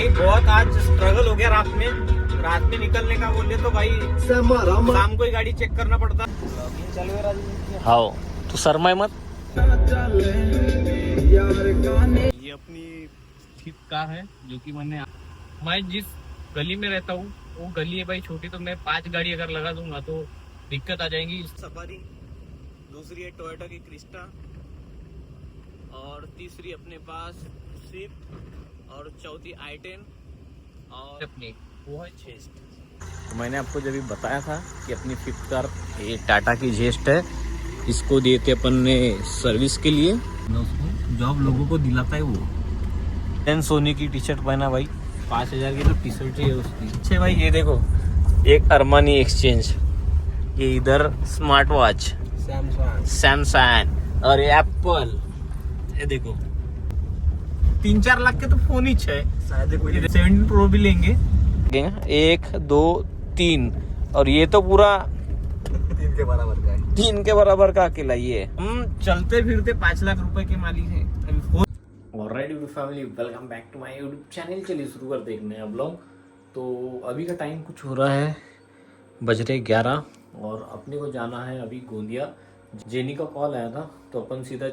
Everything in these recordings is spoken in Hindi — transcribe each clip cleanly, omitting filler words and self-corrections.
भाई बहुत आज स्ट्रगल हो गया रात में निकलने का बोले तो भाई शाम को ही गाड़ी चेक करना पड़ता। हाँ तू शर्मा मत। ये अपनी फिफ्थ कार है जो कि मैं जिस गली में रहता हूँ वो गली है भाई छोटी, तो मैं 5 गाड़ी अगर लगा दूंगा तो दिक्कत आ जाएंगी। सफारी, दूसरी है टोयोटा की क्रिस्टा, और तीसरी अपने पास स्विफ्ट, और चौथी i10, और अपनी वो है जेस्ट। तो मैंने आपको जब भी बताया था कि अपनी फिफ्थ कार ये टाटा की जेस्ट है, इसको दिए थे अपन ने सर्विस के लिए। उसको जॉब लोगों को दिलाता है वो। 10 सोनी की टी शर्ट पहना भाई, 5000 की तो टी शर्ट ही है उसकी। अच्छे भाई ये देखो, एक अरमानी एक्सचेंज, ये इधर स्मार्ट वॉच सैमसंग, और ये एप्पल। ये देखो 3-4 लाख के तो फोन ही है शायद। 17 प्रो भी लेंगे, 1 2 3, और ये तो पूरा 3 के बराबर का है। 3 के बराबर का अकेला ये। हम चलते फिरते 5 लाख रुपए के मालिक हैं अभी। Alright family, welcome back to my YouTube channel. चलिए शुरू करते हैं एक नया ब्लॉग। तो अभी का टाइम कुछ हो रहा है, बज रहे 11, और अपने को जाना है अभी गोंदिया। जेनी का कॉल आया था तो अपन सीधा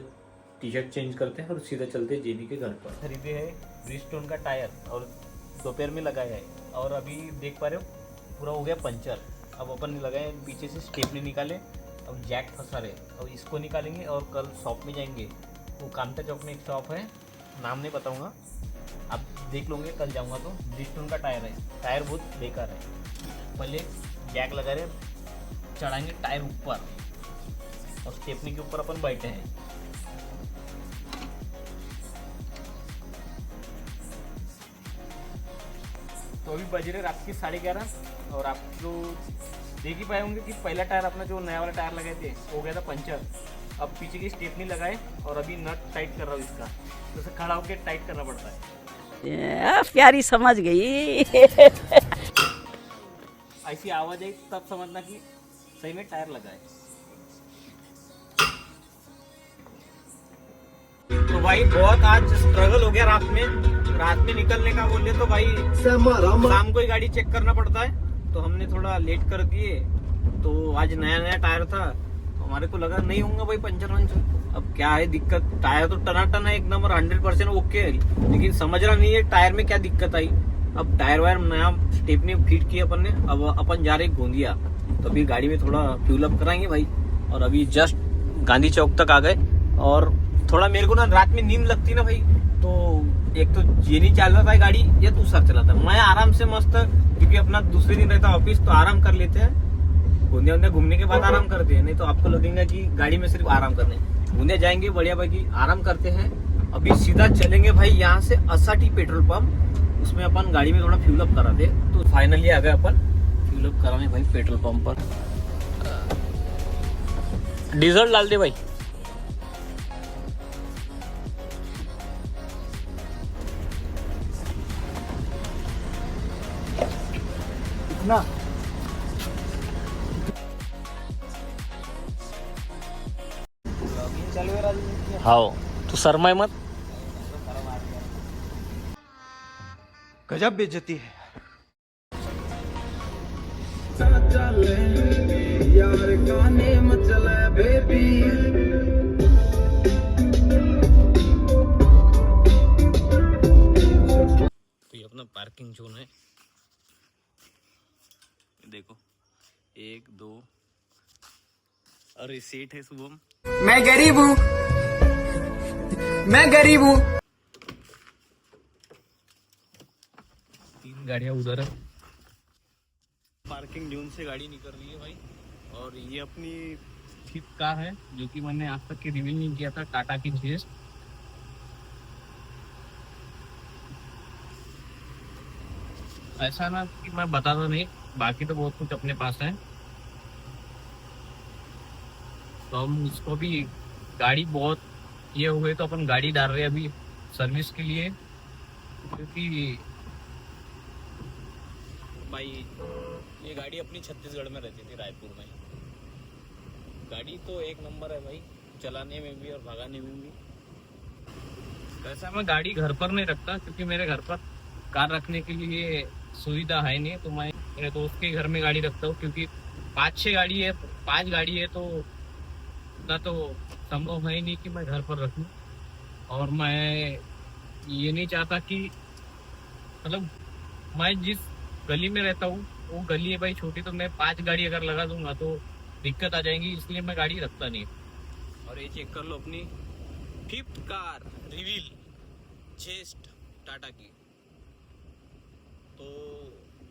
टी शर्ट चेंज करते हैं और सीधा चलते हैं जेनी के घर पर। खरीदे है ब्रिजस्टोन का टायर और दोपहर में लगाया है, और अभी देख पा रहे हो पूरा हो गया पंचर। अब अपन ने लगाए पीछे से स्टेपनी निकाले, अब जैक फंसा रहे, अब इसको निकालेंगे और कल शॉप में जाएंगे। वो कामता चौक में एक शॉप है, नाम नहीं बताऊंगा, आप देख लोगे कल जाऊंगा तो। ब्रिजस्टोन का टायर है, टायर बहुत बेकार है। पहले जैक लगा रहे, चढ़ाएंगे टायर ऊपर और स्टेपनी के ऊपर अपन बैठे हैं। तो अभी बज रहे रात की 11:30, और आप जो देख ही पाए होंगे कि पहला टायर अपना जो नया वाला टायर लगाए थे हो गया था पंचर। अब पीछे की स्टेपनी लगाए और अभी नट टाइट कर रहा हूँ इसका, तो उसे खड़ा होकर टाइट करना पड़ता है। प्यारी समझ गई। ऐसी आवाज आई तब समझना कि सही में टायर लगा है। तो भाई बहुत आज स्ट्रगल हो गया रात में निकलने का बोले तो भाई शाम को ही गाड़ी चेक करना पड़ता है। तो हमने थोड़ा लेट कर दिए, तो आज नया टायर था तो हमारे को लगा नहीं होगा भाई पंचर वंचर। अब क्या है दिक्कत, टायर तो टनाटन है एक नंबर, 100% ओके है, लेकिन समझ रहा नहीं है टायर में क्या दिक्कत आई। अब टायर वायर नया स्टेपनी फिट किया अपन ने। अब अपन जा रहे गोंदिया, तो अभी गाड़ी में थोड़ा फ्यूल अप कराएंगे भाई। और अभी जस्ट गांधी चौक तक आ गए, और थोड़ा मेरे को ना रात में नींद लगती ना भाई, तो एक तो जेनी चल रहा था गाड़ी या तू सर चलाता, मैं आराम से मस्त, क्योंकि अपना दूसरे दिन रहता ऑफिस तो आराम कर लेते हैं। गोंदिया घूमने के बाद आराम करते हैं, नहीं तो आपको लगेगा कि गाड़ी में सिर्फ आराम करने। गोंदिया जाएंगे बढ़िया भाई, आराम करते हैं। अभी सीधा चलेंगे भाई यहाँ से असाटी पेट्रोल पंप, उसमें अपन गाड़ी में थोड़ा फ्यूल अप करा दे। तो फाइनली आ गए अपन फ्यूल अप कराने भाई पेट्रोल पंप पर। डीजल डाल दे भाई। ना हाँ तू शर्मा मत। गजब बेइज्जती है। यार गाने मचले बेबी। तो ये अपना पार्किंग जोन है, देखो 1 2, और ये सीट है शुभम। मैं गरीब हूँ, मैं गरीब हूँ। 3 गाड़ियां उधर है। पार्किंग जोन से गाड़ी निकल रही है भाई, और ये अपनी फिफ्थ कार है जो कि मैंने आज तक की रिव्यू नहीं किया था, टाटा की जेस्ट। ऐसा ना कि मैं बताता नहीं, बाकी तो बहुत कुछ अपने पास है। तो हम उसको भी गाड़ी बहुत ये हुए तो अपन गाड़ी डाल रहे हैं अभी सर्विस के लिए, क्योंकि भाई ये गाड़ी अपनी छत्तीसगढ़ में रहती थी, रायपुर में। गाड़ी तो एक नंबर है भाई, चलाने में भी और भगाने में भी। वैसा मैं गाड़ी घर पर नहीं रखता, क्योंकि मेरे घर पर कार रखने के लिए सुविधा है नहीं, तो मैं मेरे दोस्त के घर में गाड़ी रखता हूँ, क्योंकि 5-6 गाड़ी है, 5 गाड़ी है, तो इतना तो संभव है ही नहीं कि मैं घर पर रखूँ। और मैं ये नहीं चाहता कि मतलब मैं जिस गली में रहता हूँ वो गली है भाई छोटी, तो मैं 5 गाड़ी अगर लगा दूंगा तो दिक्कत आ जाएगी, इसलिए मैं गाड़ी रखता नहीं। और ये चेक कर लो अपनी 5th कार रिवील जेस्ट टाटा की। तो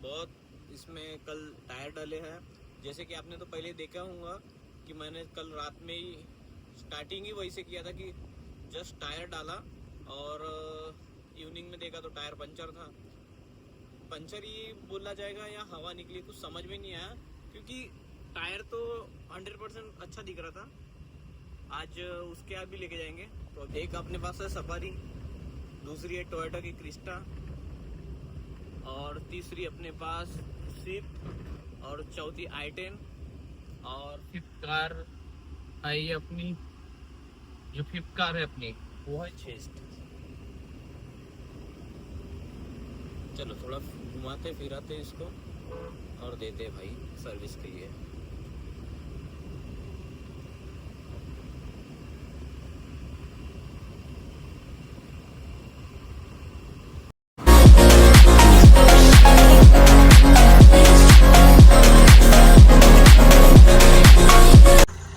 बहुत इसमें कल टायर डाले हैं, जैसे कि आपने तो पहले देखा होगा कि मैंने कल रात में ही स्टार्टिंग ही वही से किया था कि जस्ट टायर डाला और इवनिंग में देखा तो टायर पंचर था। पंचर ही बोला जाएगा या हवा निकली कुछ समझ में नहीं आया, क्योंकि टायर तो 100% अच्छा दिख रहा था। आज उसके आप भी लेके जाएंगे। तो एक अपने पास है सफारी, दूसरी है टोयोटा की क्रिस्टा, और तीसरी अपने पास स्विफ्ट, और चौथी i10, और 5th कार आई अपनी, जो 5th कार है अपनी वो है जेस्ट। चलो थोड़ा घुमाते फिराते इसको और देते भाई सर्विस के लिए।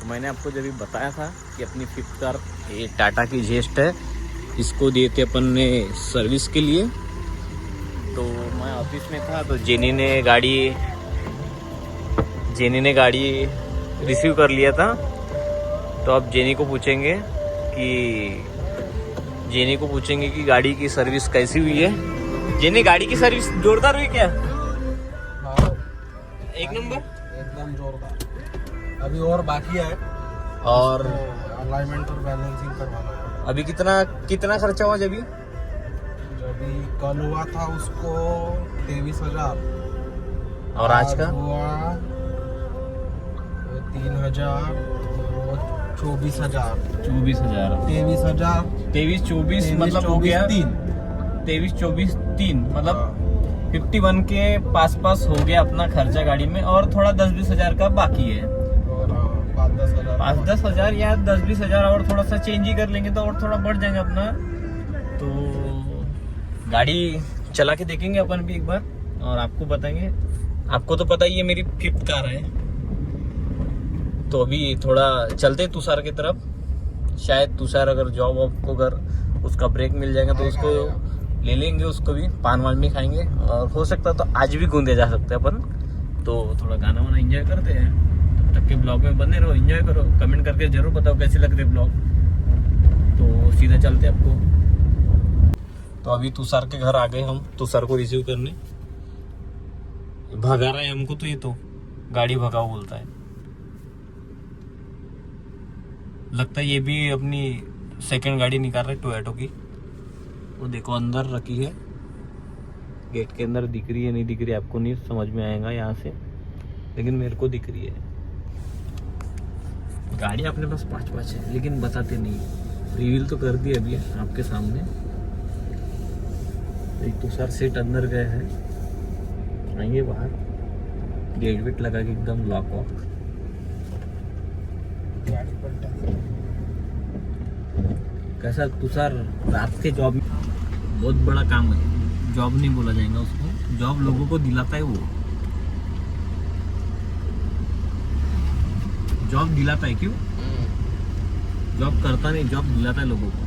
मैंने आपको जब भी बताया था कि अपनी 5th कार ये टाटा की जेस्ट है, इसको दिए थे अपन ने सर्विस के लिए। तो मैं ऑफिस में था तो जेनी ने गाड़ी रिसीव कर लिया था। तो अब जेनी को पूछेंगे कि गाड़ी की सर्विस कैसी हुई है। जेनी, गाड़ी की सर्विस जोरदार हुई क्या? एक नंबर, एकदम जोरदार। अभी और बाकी है, और अलाइनमेंट और बैलेंसिंग करवाना है। अभी कितना खर्चा हुआ जब अभी कल हुआ था उसको 23,000, और आज का हुआ 3,000, 24,000, 24,000 23-24 मतलब हो गया 23-24 3 मतलब 51 के पास हो गया अपना खर्चा गाड़ी में। और थोड़ा 10-20 हजार का बाकी है, और 5-10 हज़ार या 10-20 हजार और थोड़ा सा चेंज ही कर लेंगे तो और थोड़ा बढ़ जाएगा अपना। तो गाड़ी चला के देखेंगे अपन भी एक बार और आपको बताएंगे। आपको तो पता ही है मेरी 5th कार है। तो अभी थोड़ा चलते तुषार की तरफ, शायद तुषार अगर जॉब को अगर उसका ब्रेक मिल जाएगा तो उसको ले लेंगे, उसको भी पान वान भी खाएंगे, और हो सकता तो आज भी घूमने जा सकते हैं अपन। तो थोड़ा गाना वाना एंजॉय करते हैं। तब तक के ब्लॉग में बने रहो, एंजॉय करो, कमेंट करके जरूर बताओ कैसे लग रहे ब्लॉग। तो सीधा चलते आपको। तो अभी तुषार के घर आ गए हम, तुषार को रिसीव करने। भगा रहा है हमको, तो ये तो गाड़ी भगाओ बोलता है। लगता है ये भी अपनी सेकंड गाड़ी निकाल रहे टोयोटो की। वो देखो अंदर रखी है, गेट के अंदर दिख रही है नहीं दिख रही आपको नहीं समझ में आएगा यहाँ से, लेकिन मेरे को दिख रही है। गाड़ी अपने पास 5 है लेकिन बताते नहीं। रिवील तो कर दी अभी आपके सामने। एक तुषार सेट अंदर गए हैं, आएंगे बाहर, गेट वेट लगा के एकदम लॉक वॉक। कैसा तुषार रात के जॉब में बहुत बड़ा काम है, जॉब नहीं बोला जाएगा उसको, जॉब लोगों को दिलाता है। वो जॉब दिलाता है, क्यों जॉब करता नहीं, जॉब दिलाता है लोगों को।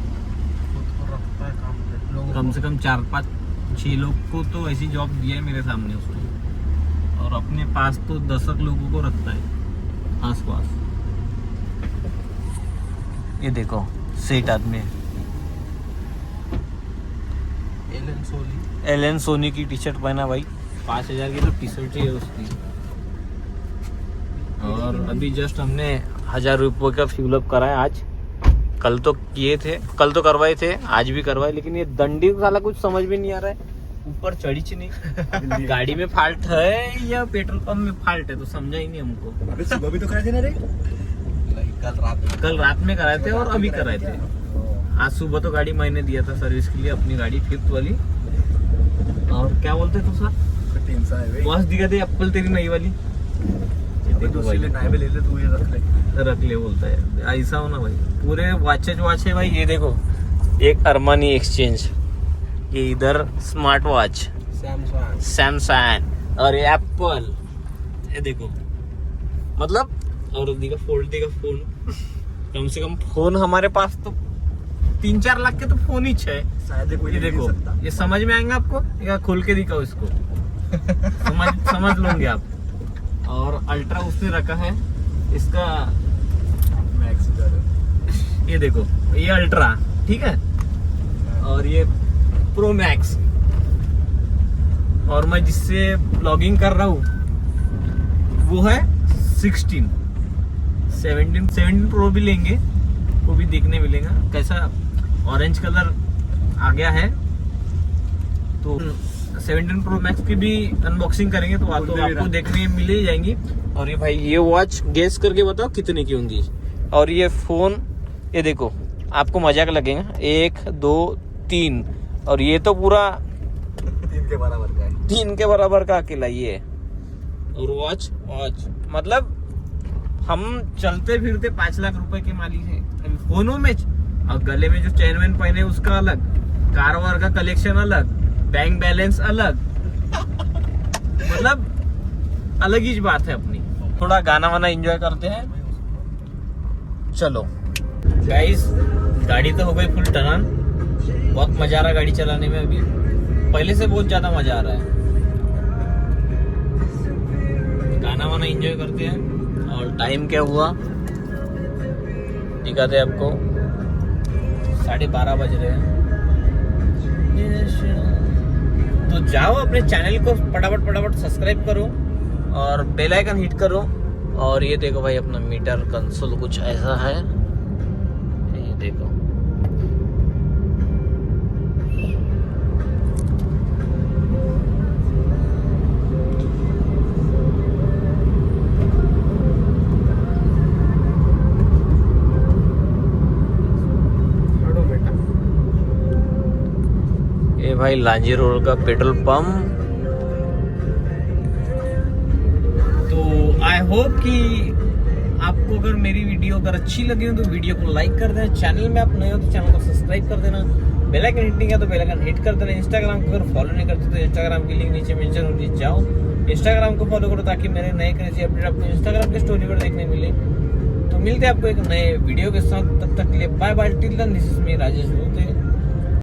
कम से कम 4-5-6 लोग को तो ऐसी जॉब दिया है मेरे सामने उसको, और अपने पास तो 10 लोगों को रखता है आस पास। ये देखो सेठ आदमी, एलन सोनी की टी शर्ट पहना भाई, 5,000 की तो टी शर्ट ही है उसकी। और अभी जस्ट हमने 1,000 रुपये का फ्यूल अप कराया आज। कल तो किए थे, कल तो करवाए थे, आज भी करवाए, लेकिन ये दंडी वाला कुछ समझ में नहीं आ रहा है। ऊपर चढ़ी नहीं गाड़ी में फॉल्ट है या पेट्रोल पंप में फॉल्ट है, तो समझा ही नहीं हमको। अभी सुबह भी तो कराए थे ना रे, कल रात में कराए थे और अभी कराए थे। आज सुबह तो गाड़ी मैंने दिया था सर्विस के लिए, अपनी गाड़ी 5th वाली, और क्या बोलते तू सर? तीन सा है भाई। वॉच दिखा दे एप्पल तेरी नई वाली। ये देखो भाई, नए में ले ले तू, ये रख ले बोलता है ऐसा हो ना भाई। पूरे वॉच है भाई। ये देखो एक अरमानी एक्सचेंज, ये इधर स्मार्ट वॉच सैमसंग। सैमसंग और ये एप्पल। ये देखो मतलब, और देखो फोल्ड देगा फोन। कम से कम फोन हमारे पास तो 3-4 लाख के तो फोन ही है शायद कोई ये ले देखो, सकता। ये समझ में आएंगे आपको या खोल के दिखाओ इसको? समझ लोगे आप। और अल्ट्रा उसने रखा है इसका, मैक्स इधर। ये देखो ये अल्ट्रा, ठीक है, और ये प्रो मैक्स। और मैं जिससे ब्लॉगिंग कर रहा हूँ वो है 16। 17 प्रो भी लेंगे, वो भी देखने मिलेगा कैसा। ऑरेंज कलर आ गया है तो 17 प्रो मैक्स की भी अनबॉक्सिंग करेंगे तो आपको देखने मिल ही जाएंगी। और ये भाई ये वॉच गेस करके बताओ कितने की होंगी। और ये फोन, ये देखो आपको मजाक लगेगा, 1 2 3, और ये तो पूरा 3 के बराबर का है। 3 के बराबर का अकेला ये। और वॉच मतलब हम चलते फिरते 5 लाख रुपए के मालिक हैं अभी फोनों में। और गले में जो चैन वैन पहने उसका अलग, कार वार का कलेक्शन अलग, बैंक बैलेंस अलग, मतलब अलग ही बात है अपनी। थोड़ा गाना वाना एंजॉय करते हैं, चलो गाइस। गाड़ी तो हो गई फुल टर्न, बहुत मजा आ रहा है गाड़ी चलाने में। अभी पहले से बहुत ज्यादा मजा आ रहा है। गाना वाना एंजॉय करते हैं। और टाइम क्या हुआ दिखाते हैं आपको, 12:30 बज रहे हैं। तो जाओ अपने चैनल को फटाफट सब्सक्राइब करो और बेल आइकन हिट करो। और ये देखो भाई अपना मीटर कंसोल कुछ ऐसा है, ये देखो। ये भाई लांजी रोड का पेट्रोल पंप। तो आई होप कि आपको अगर मेरी वीडियो अगर अच्छी लगी हो तो वीडियो को लाइक कर देना। चैनल में आप नए हो तो चैनल को सब्सक्राइब कर देना। बेल आइकन हिट नहीं किया तो बेल आइकन हिट कर देना। इंस्टाग्राम को अगर फॉलो नहीं करते तो इंस्टाग्राम की लिंक नीचे मेंशन होती है, जाओ इंस्टाग्राम को फॉलो करो ताकि मेरे नए क्रेजी अपडेट आपको इंस्टाग्राम के स्टोरी पर देखने मिले। तो मिलते हैं आपको एक नए वीडियो के साथ, तब तक के लिए bye bye. Till then this is me Rajesh भूते।